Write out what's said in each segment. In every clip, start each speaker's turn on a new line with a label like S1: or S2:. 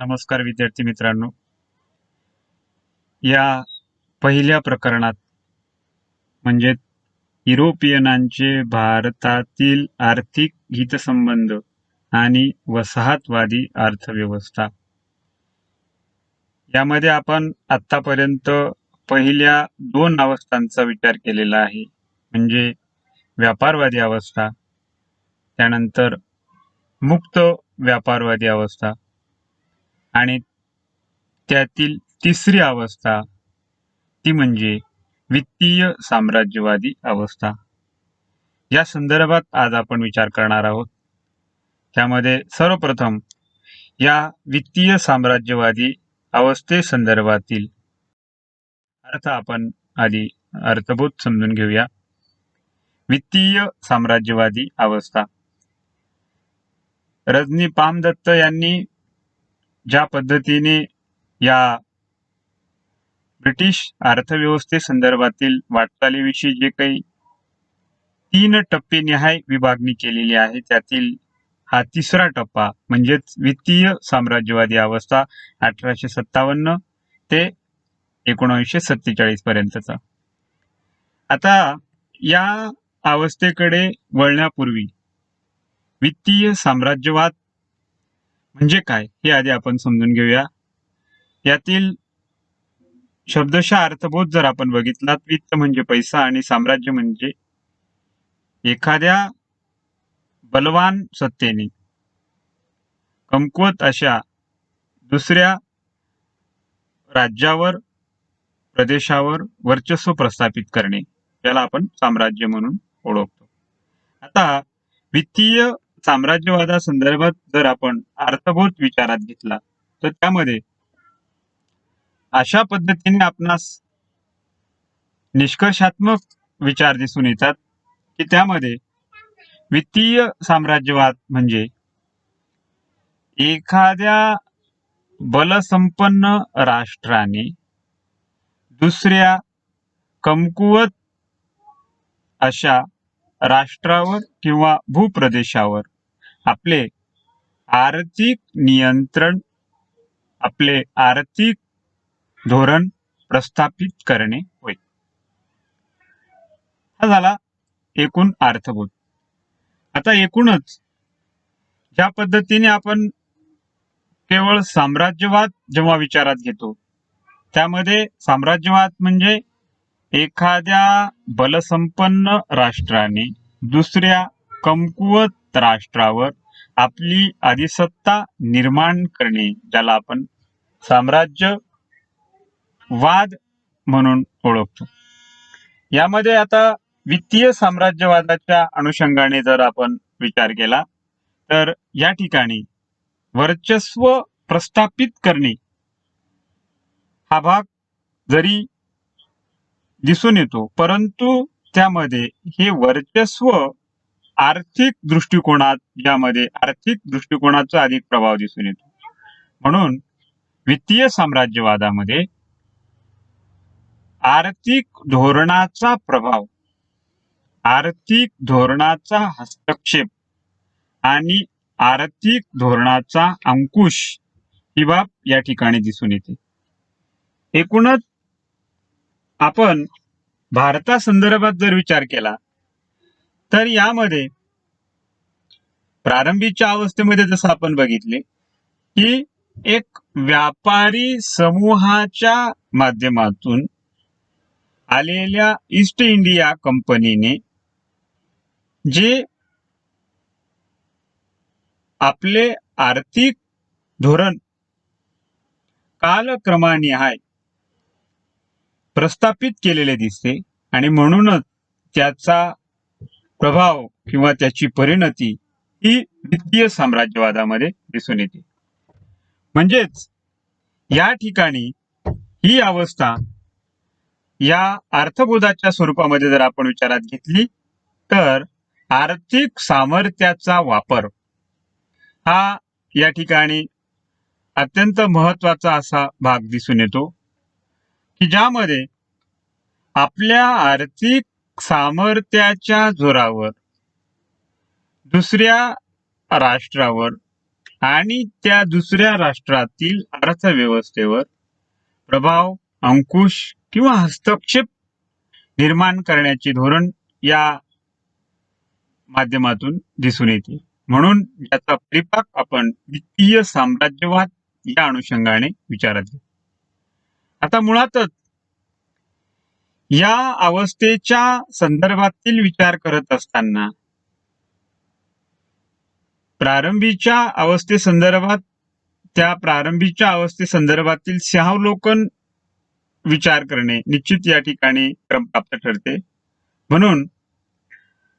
S1: नमस्कार विद्यार्थी मित्रांनो. या पहिल्या प्रकरणात म्हणजे युरोपियनांचे भारतातील आर्थिक हितसंबंध आणि वसाहतवादी अर्थव्यवस्था यामध्ये आपण आतापर्यंत पहिल्या दोन अवस्थांचा विचार केलेला आहे. म्हणजे व्यापारवादी अवस्था, त्यानंतर मुक्त व्यापारवादी अवस्था आणि त्यातील तिसरी अवस्था ती म्हणजे वित्तीय साम्राज्यवादी अवस्था. या संदर्भात आज आपण विचार करणार आहोत. त्यामध्ये सर्वप्रथम या वित्तीय साम्राज्यवादी अवस्थेसंदर्भातील अर्थ आपण आधी अर्थबोध समजून घेऊया. वित्तीय साम्राज्यवादी अवस्था. रजनी पामदत्त यांनी ज्या पद्धतीने या ब्रिटिश अर्थव्यवस्थेसंदर्भातील वाटचालीविषयी जे काही 3 टप्पे निहाय विभागणी केलेली आहे, त्यातील हा तिसरा टप्पा म्हणजेच वित्तीय साम्राज्यवादी अवस्था 1857 ते 1947 पर्यंतचा. आता या अवस्थेकडे वळण्यापूर्वी वित्तीय साम्राज्यवाद म्हणजे काय हे आधी आपण समजून घेऊया. यातील शब्दशः अर्थबोध जर आपण बघितला, वित्त म्हणजे पैसा आणि साम्राज्य म्हणजे एखाद्या बलवान सत्तेने कमकुवत अशा दुसऱ्या राज्यावर, प्रदेशावर वर्चस्व प्रस्थापित करणे, त्याला आपण साम्राज्य म्हणून ओळखतो. आता वित्तीय साम्राज्यवादासंदर्भात जर आपण अर्थबोध विचारात घेतला तर त्यामध्ये अशा पद्धतीने आपणास निष्कर्षात्मक विचार दिसून येतात की त्यामध्ये वित्तीय साम्राज्यवाद म्हणजे एखाद्या बलसंपन्न राष्ट्राने दुसऱ्या कमकुवत अशा राष्ट्रावर किंवा भूप्रदेशावर आपले आर्थिक नियंत्रण, आपले आर्थिक धोरण प्रस्थापित करणे होय. हा झाला एकूण अर्थबोध. आता एकूणच ज्या पद्धतीने आपण केवळ साम्राज्यवाद जेव्हा विचारात घेतो, त्यामध्ये साम्राज्यवाद म्हणजे एखाद्या बलसंपन्न राष्ट्राने दुसऱ्या कमकुवत राष्ट्रावर आपली अधिसत्ता निर्माण करणे, ज्याला आपण साम्राज्यवाद म्हणून ओळखतो. यामध्ये आता वित्तीय साम्राज्यवादाच्या अनुषंगाने जर आपण विचार केला तर या ठिकाणी वर्चस्व प्रस्थापित करणे हा भाग जरी दिसून येतो, परंतु त्यामध्ये हे वर्चस्व आर्थिक दृष्टिकोनात, ज्यामध्ये आर्थिक दृष्टिकोनाचा अधिक प्रभाव दिसून येतो. म्हणून वित्तीय साम्राज्यवादामध्ये आर्थिक धोरणाचा प्रभाव, आर्थिक धोरणाचा हस्तक्षेप आणि आर्थिक धोरणाचा अंकुश ही बाब या ठिकाणी दिसून येते. एकूणच आपण भारतासंदर्भात जर विचार केला तर यामध्ये प्रारंभीच्या अवस्थेमध्ये जसं आपण बघितले की एक व्यापारी समूहाच्या माध्यमातून आलेल्या ईस्ट इंडिया कंपनीने जे आपले आर्थिक धोरण कालक्रमानिहाय प्रस्थापित केलेले दिसते आणि म्हणूनच त्याचा प्रभाव किंवा त्याची परिणती ही वित्तीय साम्राज्यवादामध्ये दिसून येते. म्हणजेच या ठिकाणी ही अवस्था या अर्थबोधाच्या स्वरूपामध्ये जर आपण विचारात घेतली तर आर्थिक सामर्थ्याचा वापर हा या ठिकाणी अत्यंत महत्वाचा असा भाग दिसून येतो की ज्यामध्ये आपल्या आर्थिक सामर्थ्याच्या जोरावर दुसऱ्या राष्ट्रावर आणि त्या दुसऱ्या राष्ट्रातील अर्थव्यवस्थेवर प्रभाव, अंकुश किंवा हस्तक्षेप निर्माण करण्याचे धोरण या माध्यमातून दिसून येते. म्हणून याचा परिपाक आपण वित्तीय साम्राज्यवाद या अनुषंगाने विचारात घेऊ. आता मुळातच या अवस्थेच्या संदर्भातील विचार करत असताना प्रारंभीच्या अवस्थेसंदर्भातील सहावलोकन विचार करणे निश्चित या ठिकाणी क्रमप्राप्त ठरते. म्हणून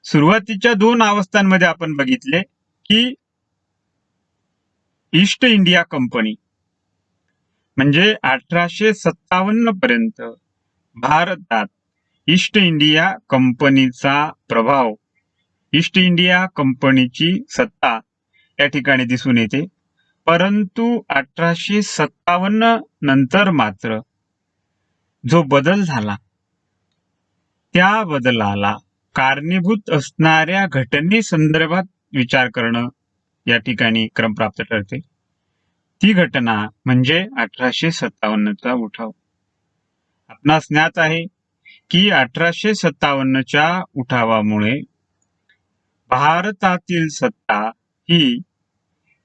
S1: सुरुवातीच्या 2 अवस्थांमध्ये आपण बघितले की ईस्ट इंडिया कंपनी म्हणजे 1857 पर्यंत भारतात ईस्ट इंडिया कंपनीचा प्रभाव, ईस्ट इंडिया कंपनीची सत्ता या ठिकाणी दिसून येते. परंतु 1857 नंतर मात्र जो बदल झाला त्या बदलाला कारणीभूत असणाऱ्या घटनेसंदर्भात विचार करणं या ठिकाणी क्रमप्राप्त ठरते. ती घटना म्हणजे 1857चा उठाव. आपणास ज्ञात आहे की 1857च्या उठावामुळे भारतातील सत्ता ही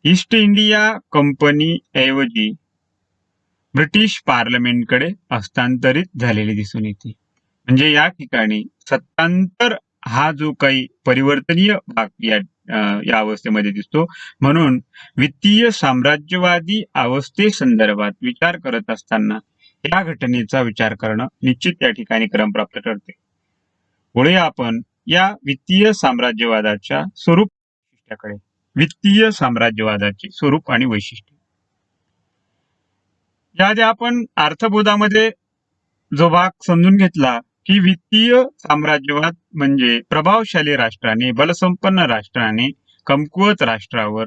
S1: ईस्ट इंडिया कंपनी ऐवजी ब्रिटिश पार्लमेंटकडे हस्तांतरित झालेली दिसून येते. म्हणजे या ठिकाणी सत्तांतर हा जो काही परिवर्तनीय भाग या अवस्थेमध्ये दिसतो. म्हणून वित्तीय साम्राज्यवादी अवस्थेसंदर्भात विचार करत असताना या घटनेचा विचार करणं निश्चित या ठिकाणी क्रमप्राप्त ठरते. पुढे आपण या वित्तीय साम्राज्यवादाच्या वैशिष्ट्याकडे, वित्तीय साम्राज्यवादाचे स्वरूप आणि वैशिष्ट्य. याआधी आपण अर्थबोधामध्ये जो भाग समजून घेतला की वित्तीय साम्राज्यवाद म्हणजे प्रभावशाली राष्ट्राने, बलसंपन्न राष्ट्राने कमकुवत राष्ट्रावर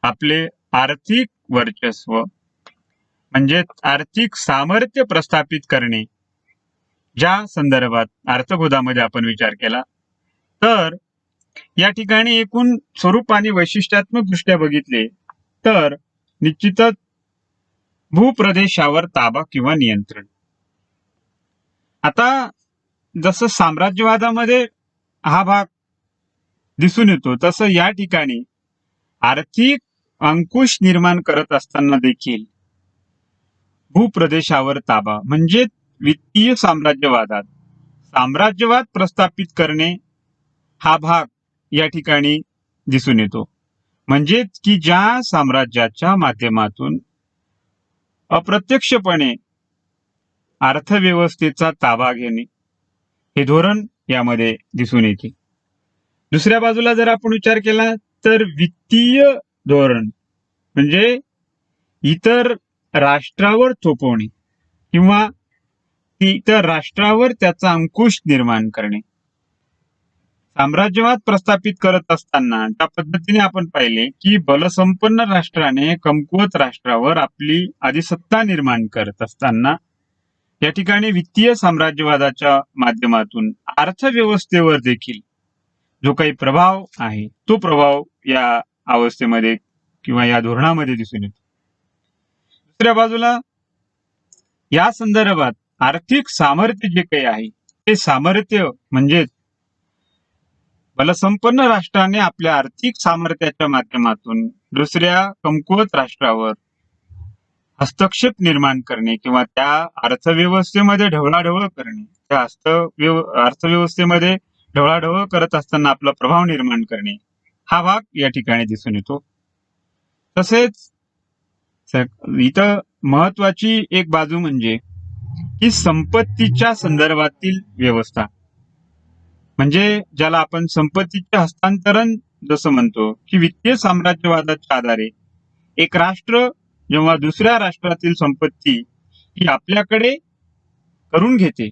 S1: आपले आर्थिक वर्चस्व म्हणजे आर्थिक सामर्थ्य प्रस्थापित करणे, ज्या संदर्भात अर्थबोधामध्ये आपण विचार केला. तर या ठिकाणी एकूण स्वरूप आणि वैशिष्ट्यात्मक दृष्ट्या बघितले तर निश्चितच भूप्रदेशावर ताबा किंवा नियंत्रण. आता जसं साम्राज्यवादामध्ये हा भाग दिसून येतो तसं या ठिकाणी आर्थिक अंकुश निर्माण करत असताना देखील भूप्रदेशावर ताबा म्हणजे वित्तीय साम्राज्यवादात साम्राज्यवाद प्रस्थापित करणे हा भाग या ठिकाणी दिसून येतो. म्हणजे की ज्या साम्राज्याच्या माध्यमातून अप्रत्यक्षपणे अर्थव्यवस्थेचा ताबा घेणे हे धोरण यामध्ये दिसून येते. दुसऱ्या बाजूला जर आपण विचार केला तर वित्तीय धोरण म्हणजे इतर राष्ट्रावर थोपवणे किंवा इतर राष्ट्रावर त्याचा अंकुश निर्माण करणे. साम्राज्यवाद प्रस्थापित करत असताना त्या पद्धतीने आपण पाहिले की बलसंपन्न राष्ट्राने कमकुवत राष्ट्रावर आपली अधिसत्ता निर्माण करत असताना या ठिकाणी वित्तीय साम्राज्यवादाच्या माध्यमातून अर्थव्यवस्थेवर देखील जो काही प्रभाव आहे तो प्रभाव या अवस्थेमध्ये किंवा या धोरणामध्ये दिसून येतो. दुसऱ्या बाजूला या संदर्भात आर्थिक सामर्थ्य जे काही आहे ते सामर्थ्य म्हणजे बलसंपन्न राष्ट्राने आपल्या आर्थिक सामर्थ्याच्या माध्यमातून दुसऱ्या कमकुवत राष्ट्रावर हस्तक्षेप निर्माण करणे किंवा त्या अर्थव्यवस्थेमध्ये ढवळाढवळ करणे, त्या अर्थव्यवस्थेमध्ये ढवळाढवळ करत असताना आपला प्रभाव निर्माण करणे हा भाग या ठिकाणी दिसून येतो. तसेच इथं महत्वाची एक बाजू म्हणजे की संपत्तीच्या संदर्भातील व्यवस्था म्हणजे ज्याला आपण संपत्तीचे हस्तांतरण जसं म्हणतो की वित्तीय साम्राज्यवादाच्या आधारे एक राष्ट्र जेव्हा दुसऱ्या राष्ट्रातील संपत्ती ही आपल्याकडे करून घेते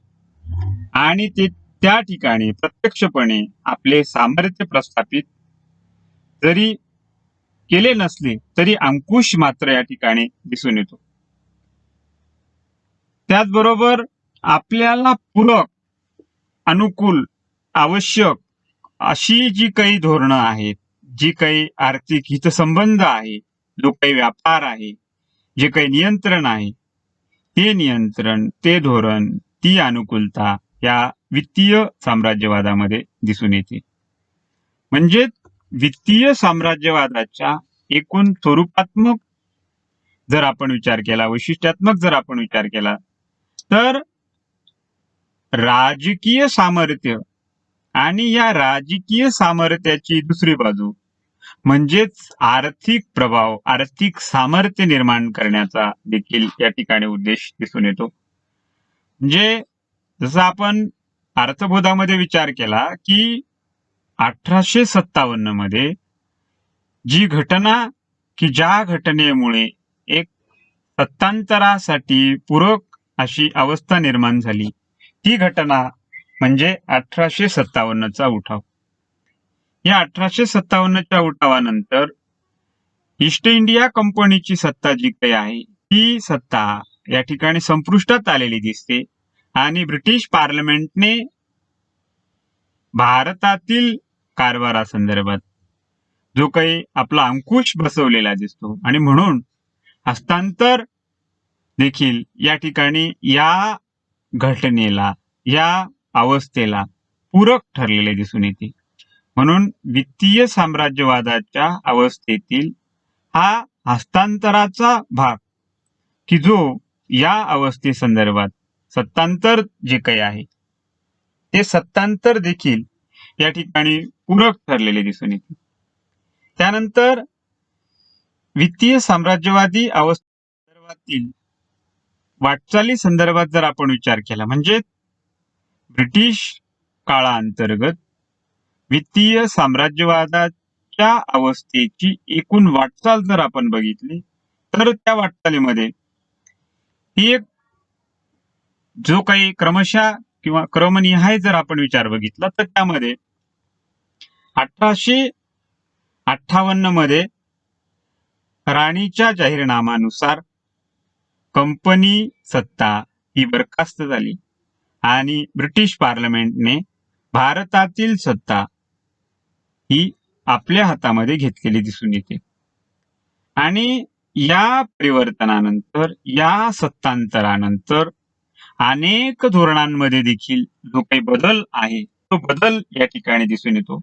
S1: आणि ते त्या ठिकाणी प्रत्यक्षपणे आपले सामर्थ्य प्रस्थापित जरी केले नसले तरी अंकुश मात्र या ठिकाणी दिसून येतो. त्याचबरोबर आपल्याला पूरक, अनुकूल, आवश्यक अशी जी काही धोरणं आहेत जी काही आर्थिक हितसंबंध आहे, जो काही व्यापार आहे, जे काही नियंत्रण आहे, ते नियंत्रण, ते धोरण, ती अनुकूलता या वित्तीय साम्राज्यवादामध्ये दिसून येते. म्हणजे वित्तीय साम्राज्यवादाच्या एकूण स्वरूपात्मक जर आपण विचार केला, वैशिष्ट्यात्मक जर आपण विचार केला, तर राजकीय सामर्थ्य आणि या राजकीय सामर्थ्याची दुसरी बाजू म्हणजेच आर्थिक प्रभाव, आर्थिक सामर्थ्य निर्माण करण्याचा देखील या ठिकाणी उद्देश दिसून येतो. म्हणजे जसं आपण अर्थबोधामध्ये विचार केला की 1857 मध्ये जी घटना की ज्या घटनेमुळे एक सत्तांतरासाठी पूरक अशी अवस्था निर्माण झाली, ती घटना म्हणजे 1857चा उठाव. या 1857च्या उठावानंतर ईस्ट इंडिया कंपनीची सत्ता जी काही आहे, ती सत्ता या ठिकाणी संपुष्टात आलेली दिसते आणि ब्रिटिश पार्लमेंटने भारतातील कारभारासंदर्भात जो काही आपला अंकुश बसवलेला दिसतो आणि म्हणून हस्तांतर देखील या ठिकाणी या घटनेला, या अवस्थेला पूरक ठरलेले दिसून येते. म्हणून वित्तीय साम्राज्यवादाच्या अवस्थेतील हा हस्तांतराचा भाग की जो या अवस्थेसंदर्भात सत्तांतर जे काही आहे, ते सत्तांतर देखील या ठिकाणी पूरक ठरलेले दिसून येते. त्यानंतर वित्तीय साम्राज्यवादी अवस्थेतील वाटचाली संदर्भात जर आपण विचार केला, म्हणजे ब्रिटिश काळाअंतर्गत वित्तीय साम्राज्यवादाच्या अवस्थेची एकूण वाटचाल जर आपण बघितली, तर त्या वाटचालीमध्ये ही एक जो काही क्रमशः किंवा क्रमनिहाय जर आपण विचार बघितला, तर त्यामध्ये 1858 मध्ये राणीच्या जाहीरनाम्यानुसार कंपनी सत्ता ही बरखास्त झाली आणि ब्रिटिश पार्लमेंटने भारतातील सत्ता ही आपल्या हातामध्ये घेतलेली दिसून येते. आणि या परिवर्तनानंतर, या सत्तांतरानंतर अनेक धोरणांमध्ये देखील जो काही बदल आहे, तो बदल या ठिकाणी दिसून येतो.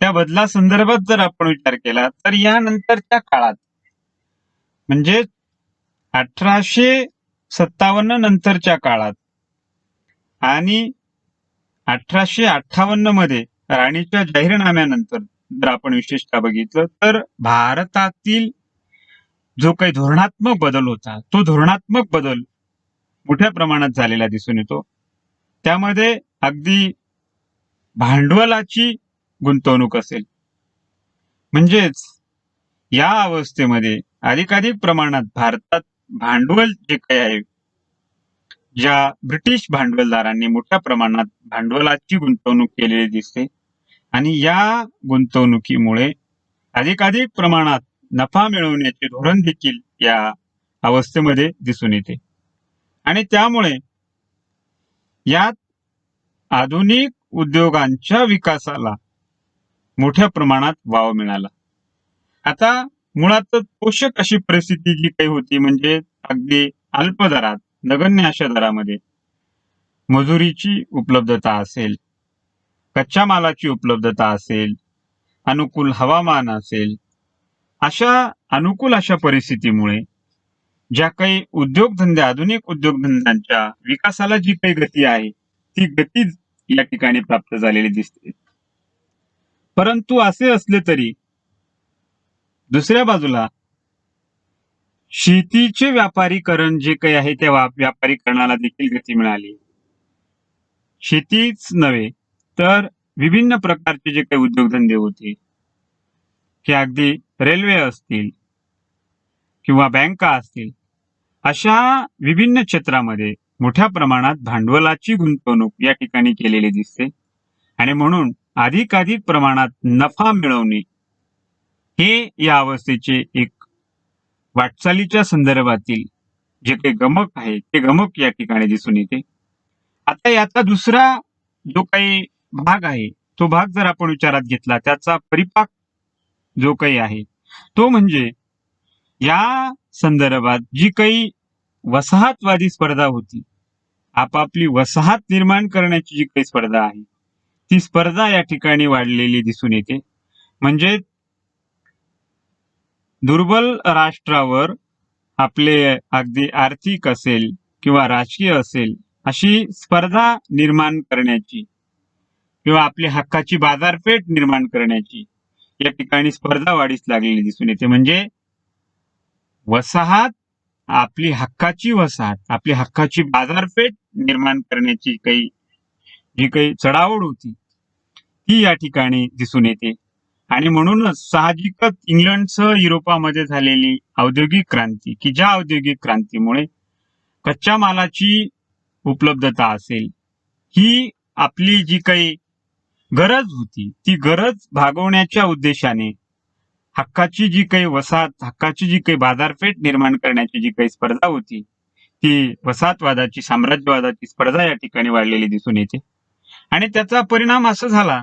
S1: त्या बदलासंदर्भात जर आपण विचार केला, तर यानंतरच्या काळात म्हणजे 1857 नंतरच्या काळात आणि 1858 मध्ये राणीच्या जाहीरनाम्यानंतर जर आपण विशेषतः बघितलं, तर भारतातील जो काही धोरणात्मक बदल होता, तो धोरणात्मक बदल मोठ्या प्रमाणात झालेला दिसून येतो. त्यामध्ये अगदी भांडवलाची गुंतवणूक असेल, म्हणजेच या अवस्थेमध्ये अधिकाधिक प्रमाणात भारतात भांडवल जे काही आहे, ज्या ब्रिटिश भांडवलदारांनी मोठ्या प्रमाणात भांडवलाची गुंतवणूक केलेली दिसते आणि या गुंतवणुकीमुळे अधिकाधिक प्रमाणात नफा मिळवण्याचे धोरण देखील या अवस्थेमध्ये दिसून येते आणि त्यामुळे यात आधुनिक उद्योगांच्या विकासाला मोठ्या प्रमाणात वाव मिळाला. आता मुळातच पोषक अशी परिस्थिती जी काही होती, म्हणजे अगदी अल्प दरात, नगण्य अशा दरामध्ये मजुरीची उपलब्धता असेल, कच्च्या मालाची उपलब्धता असेल, अनुकूल हवामान असेल, अशा अनुकूल अशा परिस्थितीमुळे ज्या काही उद्योगधंदे, आधुनिक उद्योगधंद्यांच्या विकासाला जी काही गती आहे, ती गती या ठिकाणी प्राप्त झालेली दिसते. परंतु असे असले तरी दुसऱ्या बाजूला शेतीचे व्यापारीकरण जे काही आहे, त्या व्यापारीकरणाला देखील गती मिळाली. शेतीच नव्हे तर विभिन्न प्रकारचे जे काही उद्योगधंदे होते, की अगदी रेल्वे असतील किंवा बँका असतील, अशा विभिन्न क्षेत्रामध्ये मोठ्या प्रमाणात भांडवलाची गुंतवणूक या ठिकाणी केलेली दिसते आणि म्हणून अधिकाधिक प्रमाणात नफा मिळवणे हे या अवस्थेचे एक वाटचालीच्या संदर्भातील जे काही गमक आहे, ते गमक या ठिकाणी दिसून येते. आता याचा दुसरा जो काही भाग आहे, तो भाग जर आपण विचारात घेतला, त्याचा परिपाक जो काही आहे तो म्हणजे या संदर्भात जी काही वसाहतवादी स्पर्धा होती, आपापली वसाहत निर्माण करण्याची जी काही स्पर्धा आहे, ती स्पर्धा या ठिकाणी वाढलेली दिसून येते. म्हणजे दुर्बल राष्ट्रावर आपले अगदी आर्थिक असेल किंवा राजकीय असेल अशी स्पर्धा निर्माण करण्याची किंवा आपल्या हक्काची बाजारपेठ निर्माण करण्याची या ठिकाणी स्पर्धा वाढीस लागलेली दिसून येते. म्हणजे वसाहत आपली हक्काची वसाहत, आपली हक्काची बाजारपेठ निर्माण करण्याची जी काही चढाओढ होती ती या ठिकाणी दिसून येते. आणि म्हणूनच साहजिकच इंग्लंडसह युरोपामध्ये झालेली औद्योगिक क्रांती, की ज्या औद्योगिक क्रांतीमुळे कच्च्या मालाची उपलब्धता असेल, ही आपली जी काही गरज होती ती गरज भागवण्याच्या उद्देशाने हक्काची जी काही वसाहत, हक्काची जी काही बाजारपेठ निर्माण करण्याची जी काही स्पर्धा होती, ती वसाहतवादाची, साम्राज्यवादाची स्पर्धा या ठिकाणी वाढलेली दिसून येते. आणि त्याचा परिणाम असा झाला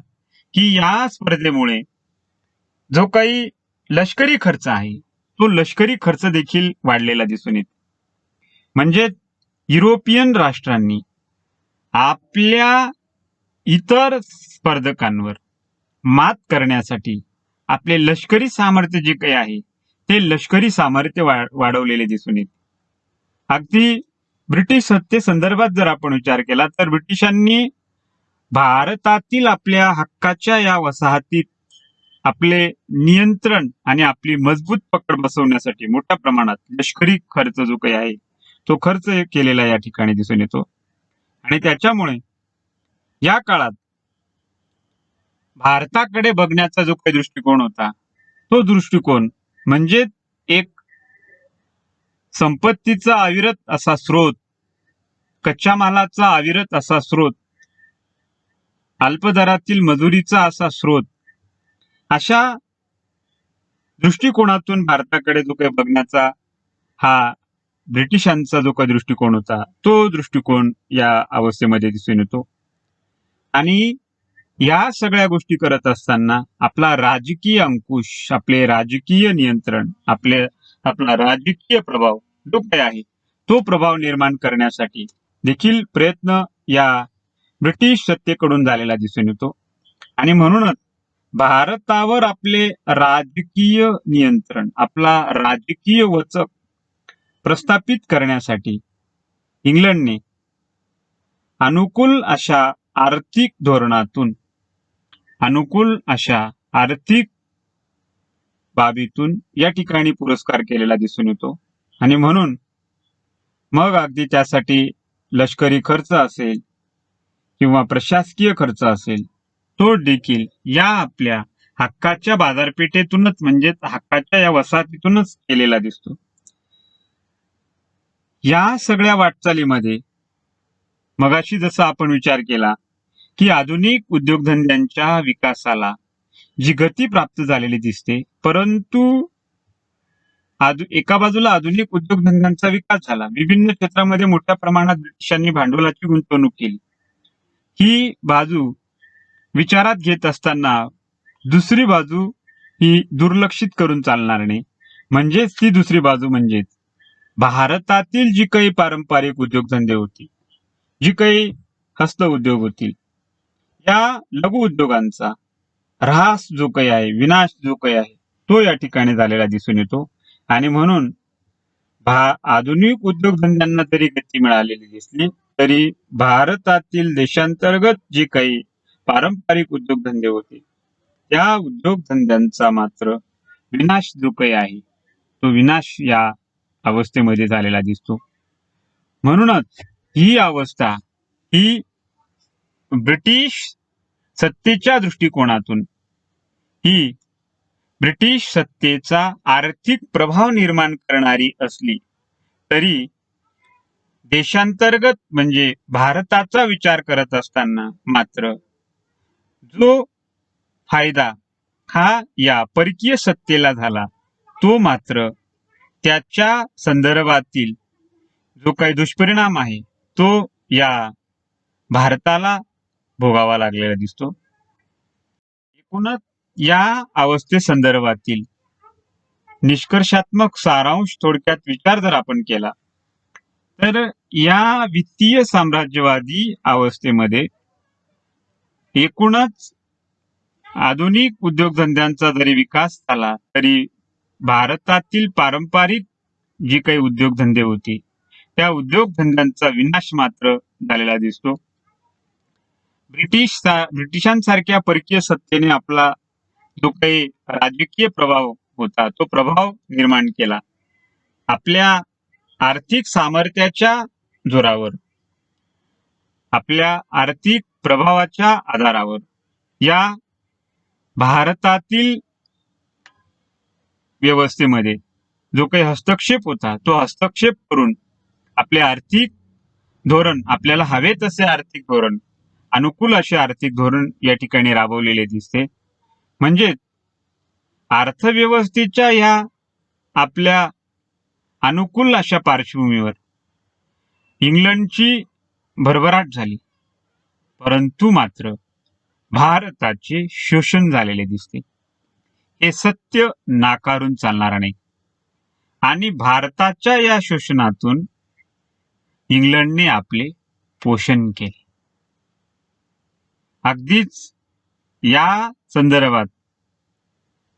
S1: की या स्पर्धेमुळे जो काही लष्करी खर्च आहे, तो लष्करी खर्च देखील वाढलेला दिसून येतो. म्हणजे युरोपियन राष्ट्रांनी आपल्या इतर स्पर्धकांवर मात करण्यासाठी आपले लष्करी सामर्थ्य जे काही आहे, ते लष्करी सामर्थ्य वाढवलेले दिसून येते. अगदी ब्रिटिश सत्तेसंदर्भात जर आपण विचार केला तर ब्रिटिशांनी भारतातील आपल्या हक्काच्या या वसाहतीत आपले नियंत्रण आणि आपली मजबूत पकड बसवण्यासाठी मोठ्या प्रमाणात लष्करी खर्च जो काही आहे तो खर्च केलेला या ठिकाणी दिसून येतो. आणि त्याच्यामुळे या काळात भारताकडे बघण्याचा जो काही दृष्टिकोन होता, तो दृष्टिकोन म्हणजे एक संपत्तीचा अविरत असा स्रोत, कच्च्या मालाचा अविरत असा स्रोत, अल्पदरातील मजुरीचा असा स्रोत, अशा दृष्टिकोनातून भारताकडे जो काही बघण्याचा हा ब्रिटिशांचा जो काही दृष्टिकोन होता, तो दृष्टिकोन या अवस्थेमध्ये दिसून येतो. आणि या सगळ्या गोष्टी करत असताना आपला राजकीय अंकुश, आपले राजकीय नियंत्रण, आपला राजकीय प्रभाव जो काही आहे तो प्रभाव निर्माण करण्यासाठी देखील प्रयत्न या ब्रिटिश सत्तेकडून झालेला दिसून येतो. आणि म्हणूनच भारतावर आपले राजकीय नियंत्रण, आपला राजकीय वचक प्रस्थापित करण्यासाठी इंग्लंडने अनुकूल अशा आर्थिक धोरणातून, अनुकूल अशा आर्थिक बाबीतून या ठिकाणी पुरस्कार केलेला दिसून येतो. आणि म्हणून मग अगदी त्यासाठी लष्करी खर्च असेल किंवा प्रशासकीय खर्च असेल, तो देखील या आपल्या हक्काच्या बाजारपेठेतूनच, म्हणजे हक्काच्या या वसाहतीतूनच केलेला दिसतो. या सगळ्या वाटचालीमध्ये मगाशी जसा आपण विचार केला की आधुनिक उद्योगधंद्यांच्या विकासाला जी गती प्राप्त झालेली दिसते, परंतु एका बाजूला आधुनिक उद्योगधंद्यांचा विकास झाला, विभिन्न क्षेत्रामध्ये मोठ्या प्रमाणात ब्रिटिशांनी भांडवलाची गुंतवणूक केली, ही बाजू विचारात घेत असताना दुसरी बाजू ही दुर्लक्षित करून चालणार नाही. म्हणजेच ती दुसरी बाजू म्हणजेच भारतातील जी काही पारंपरिक उद्योगधंदे होती, जी काही हस्त उद्योग होतील, या लघु उद्योगांचा ऱ्हास जो काही आहे, विनाश जो काही आहे, तो या ठिकाणी झालेला दिसून येतो. आणि म्हणून आधुनिक उद्योगधंद्यांना जरी गती मिळालेली दिसली तरी भारतातील देशांतर्गत जे काही पारंपरिक उद्योगधंदे होते, त्या उद्योगधंद्यांचा मात्र विनाश जो काही आहे तो विनाश या अवस्थेमध्ये झालेला दिसतो. म्हणूनच ही अवस्था ही ब्रिटिश सत्तेच्या दृष्टिकोनातून ही ब्रिटिश सत्तेचा आर्थिक प्रभाव निर्माण करणारी असली तरी देशांतर्गत म्हणजे भारताचा विचार करत असताना मात्र जो फायदा हा या परकीय सत्तेला झाला, तो मात्र त्याच्या संदर्भातील जो काही दुष्परिणाम आहे तो या भारताला भोगावा लागलेला दिसतो. एकूणच या अवस्थेसंदर्भातील निष्कर्षात्मक सारांश थोडक्यात विचार जर आपण केला तर या वित्तीय साम्राज्यवादी अवस्थेमध्ये एकूणच आधुनिक उद्योगधंद्यांचा जरी विकास झाला तरी भारतातील पारंपरिक जी काही उद्योगधंदे होते त्या उद्योगधंद्यांचा विनाश मात्र झालेला दिसतो. ब्रिटिशांसारख्या परकीय सत्तेने आपला जो काही राजकीय प्रभाव होता तो प्रभाव निर्माण केला. आपल्या आर्थिक सामर्थ्याच्या जोरावर, आपल्या आर्थिक प्रभावाच्या आधारावर या भारतातील व्यवस्थेमध्ये जो काही हस्तक्षेप होता तो हस्तक्षेप करून आपले आर्थिक धोरण, आपल्याला हवे तसे आर्थिक धोरण, अनुकूल असे आर्थिक धोरण या ठिकाणी राबवलेले दिसते. म्हणजे अर्थव्यवस्थेच्या या आपल्या अनुकूल अशा पार्श्वभूमीवर इंग्लंडची भरभराट झाली, परंतु मात्र भारताचे शोषण झालेले दिसते. हे सत्य नाकारून चालणार नाही. आणि भारताच्या या शोषणातून इंग्लंडने आपले पोषण केले. अगदीच या संदर्भात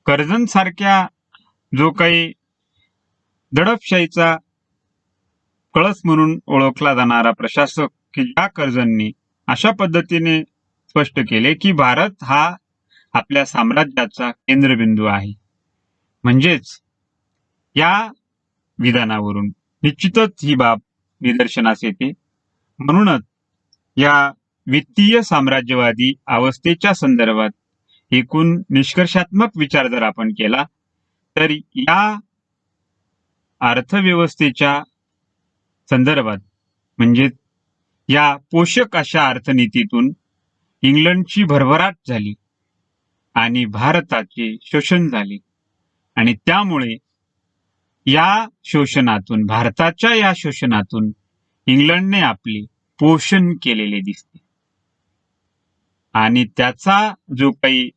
S1: कर्जन सारख्या जो काही दडपशाहीचा कळस म्हणून ओळखला जाणारा प्रशासक की ज्या कर्जनने अशा पद्धतीने स्पष्ट केले की भारत हा आपल्या साम्राज्याचा केंद्रबिंदू आहे. म्हणजेच या विधानावरून निश्चितच ही बाब निदर्शनास येते. म्हणूनच या वित्तीय साम्राज्यवादी अवस्थेच्या संदर्भात एकूण निष्कर्षात्मक विचार जर आपण केला तर या अर्थव्यवस्थेच्या संदर्भात म्हणजे या पोषक अशा अर्थनीतीतून इंग्लंडची भरभराट झाली आणि भारताचे शोषण झाले आणि त्यामुळे या शोषणातून, भारताच्या या शोषणातून इंग्लंडने आपले पोषण केलेले दिसते. आणि त्याचा जो काही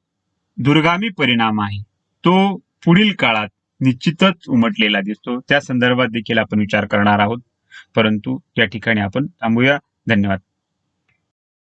S1: दुर्गामी परिणाम आहे तो पुढील काळात निश्चितच उमटलेला दिसतो. त्या संदर्भात देखील आपण विचार करणार आहोत. परंतु या ठिकाणी आपण थांबूया. धन्यवाद.